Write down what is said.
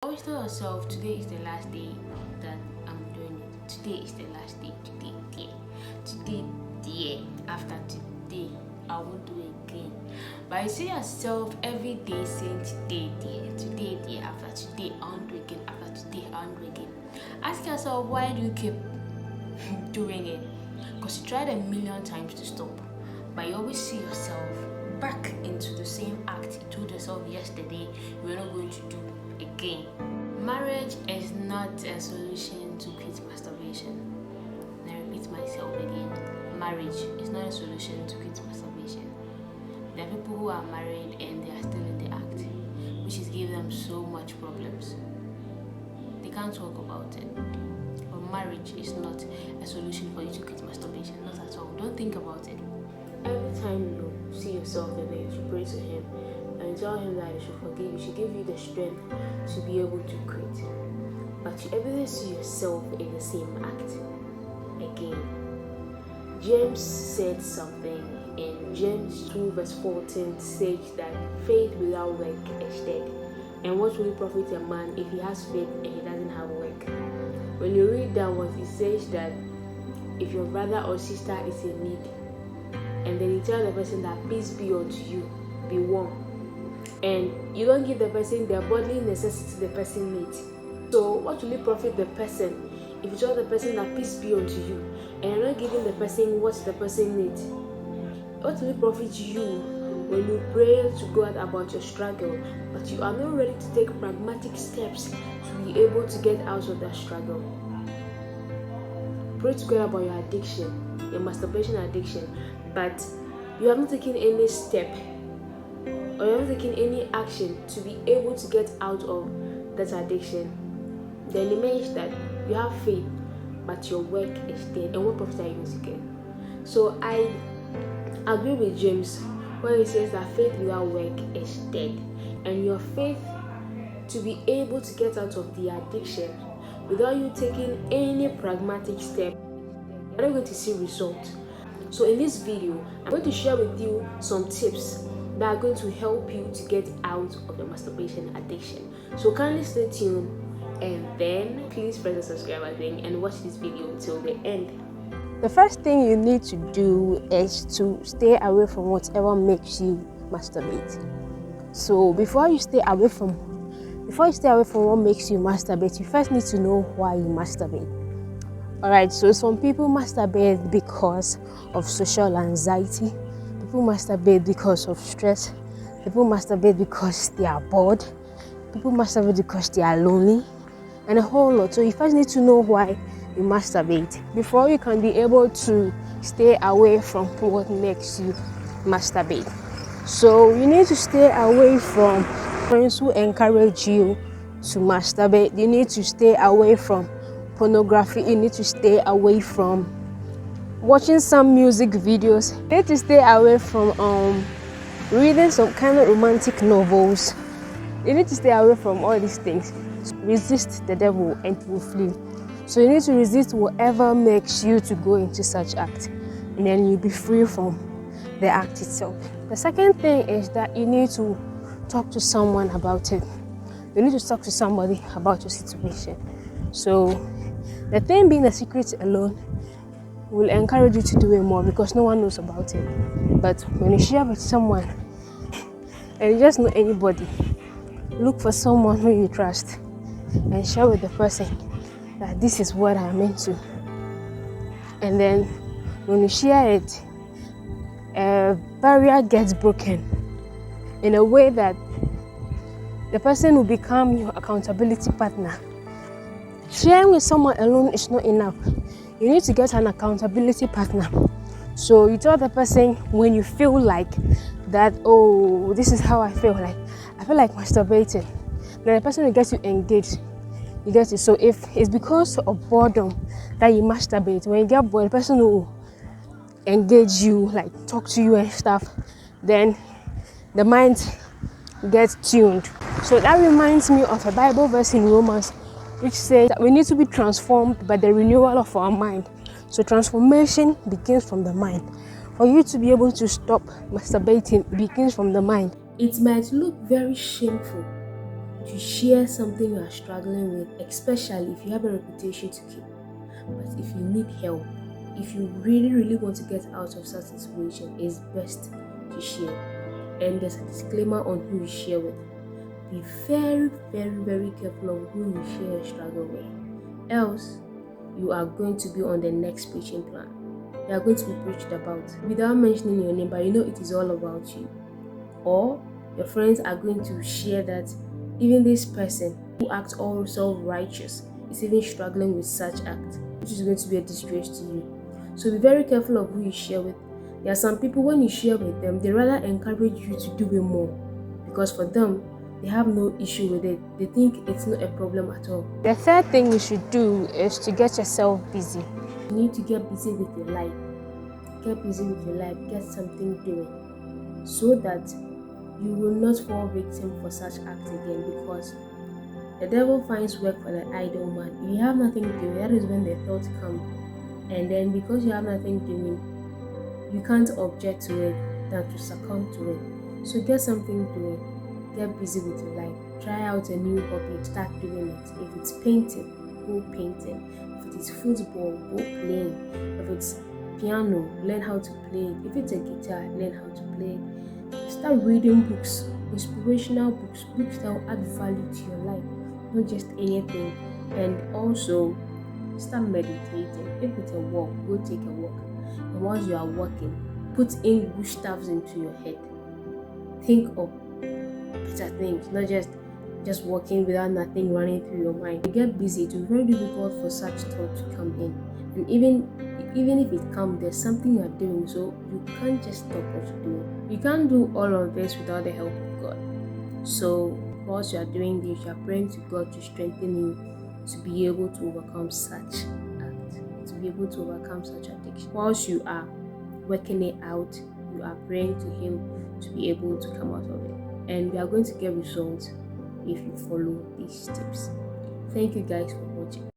Always tell yourself today is the last day that I'm doing it. Today is the last day. Today, dear. After today, I won't do it again. But you see yourself every day saying today, dear. After today, I won't do it again. After today, I won't do it again. Ask yourself, why do you keep doing it? Because you tried a million times to stop, but you always see yourself back into the same act you told yourself yesterday you were not going to do again. Marriage is not a solution to quit masturbation. I repeat myself again. Marriage is not a solution to quit masturbation. There are people who are married and they are still in the act, which is giving them so much problems. They can't talk about it. But marriage is not a solution for you to quit masturbation. Not at all. Don't think about it. Every time you see yourself in it, you pray to Him and tell Him that He should forgive you. He should give you the strength to be able to quit. But you ever see yourself in the same act again. James said something in James 2 verse 14 says that faith without work is dead. And what will it profit a man if he has faith and he doesn't have work? When you read that one, it says that if your brother or sister is in need, and then you tell the person that peace be unto you, be warm, and you don't give the person the bodily necessity the person needs. So what will it profit the person if you tell the person that peace be unto you and you're not giving the person what the person needs? What will it profit you when you pray to God about your struggle, but you are not ready to take pragmatic steps to be able to get out of that struggle? Pray to God about your addiction, your masturbation addiction, but you have not taken any step or you haven't taken any action to be able to get out of that addiction. Then it means that you have faith, but your work is dead. And what profit are you going to get? So I agree with James when he says that faith without work is dead. And your faith to be able to get out of the addiction without you taking any pragmatic step, you're not going to see results. So in this video, I'm going to share with you some tips that are going to help you to get out of the masturbation addiction. So kindly stay tuned and then please press the subscribe button and watch this video till the end. The first thing you need to do is to stay away from whatever makes you masturbate. So before you stay away from what makes you masturbate, you first need to know why you masturbate. Alright, so some people masturbate because of social anxiety. People masturbate because of stress. People masturbate because they are bored. People masturbate because they are lonely. And a whole lot. So you first need to know why you masturbate before you can be able to stay away from what makes you masturbate. So you need to stay away from friends who encourage you to masturbate. You need to stay away from pornography. You need to stay away from watching some music videos. You need to stay away from reading some kind of romantic novels. You need to stay away from all these things. Resist the devil and he will flee. So you need to resist whatever makes you to go into such act, and then you'll be free from the act itself. The second thing is that you need to talk to someone about it. You need to talk to somebody about your situation. So the thing being a secret alone will encourage you to do it more because no one knows about it. But when you share with someone and you just know anybody, look for someone who you trust and share with the person that this is what I'm into. And then when you share it, a barrier gets broken in a way that the person will become your accountability partner. Sharing with someone alone is not enough. You need to get an accountability partner. So you tell the person when you feel like that, oh, this is how I feel like masturbating. Then the person will get you engaged. You get it. So if it's because of boredom that you masturbate, when you get bored, the person will engage you, like talk to you and stuff. Then the mind gets tuned. So that reminds me of a Bible verse in Romans, which says that we need to be transformed by the renewal of our mind. So transformation begins from the mind. For you to be able to stop masturbating, it begins from the mind. It might look very shameful to share something you are struggling with, especially if you have a reputation to keep. But if you need help, if you really want to get out of such a situation, it's best to share. And there's a disclaimer on who you share with. Be very careful of who you share your struggle with. Else, you are going to be on the next preaching plan. You are going to be preached about without mentioning your name, but you know it is all about you. Or your friends are going to share that even this person who acts all self-righteous is even struggling with such act, which is going to be a disgrace to you. So be very careful of who you share with. There are some people, when you share with them, they rather encourage you to do it more, because for them, they have no issue with it. They think it's not a problem at all. The third thing you should do is to get yourself busy. You need to get busy with your life. Get busy with your life. Get something doing, so that you will not fall victim for such acts again, because the devil finds work for the idle man. If you have nothing doing, that is when the thoughts come. And then because you have nothing doing, you can't object to it than to succumb to it. So get something doing. Get busy with your life. Try out a new hobby. Start doing it. If it's painting, go painting. If it is football, go playing. If it's piano, learn how to play it. If it's a guitar, learn how to play it. Start reading books, inspirational books, books that will add value to your life, not just anything. And also start meditating. If it's a walk, go take a walk. And once you are walking, put in good stuff into your head. Think of better things, not just walking without nothing running through your mind. You get busy, it will be very difficult for such thought to come in. And even if it comes, there's something you are doing, so you can't just stop what you're doing. You can't do all of this without the help of God. So whilst you are doing this, you are praying to God to strengthen you to be able to overcome such act, to be able to overcome such addiction. Whilst you are working it out, you are praying to Him to be able to come out of it. And we are going to get results if you follow these tips. Thank you guys for watching.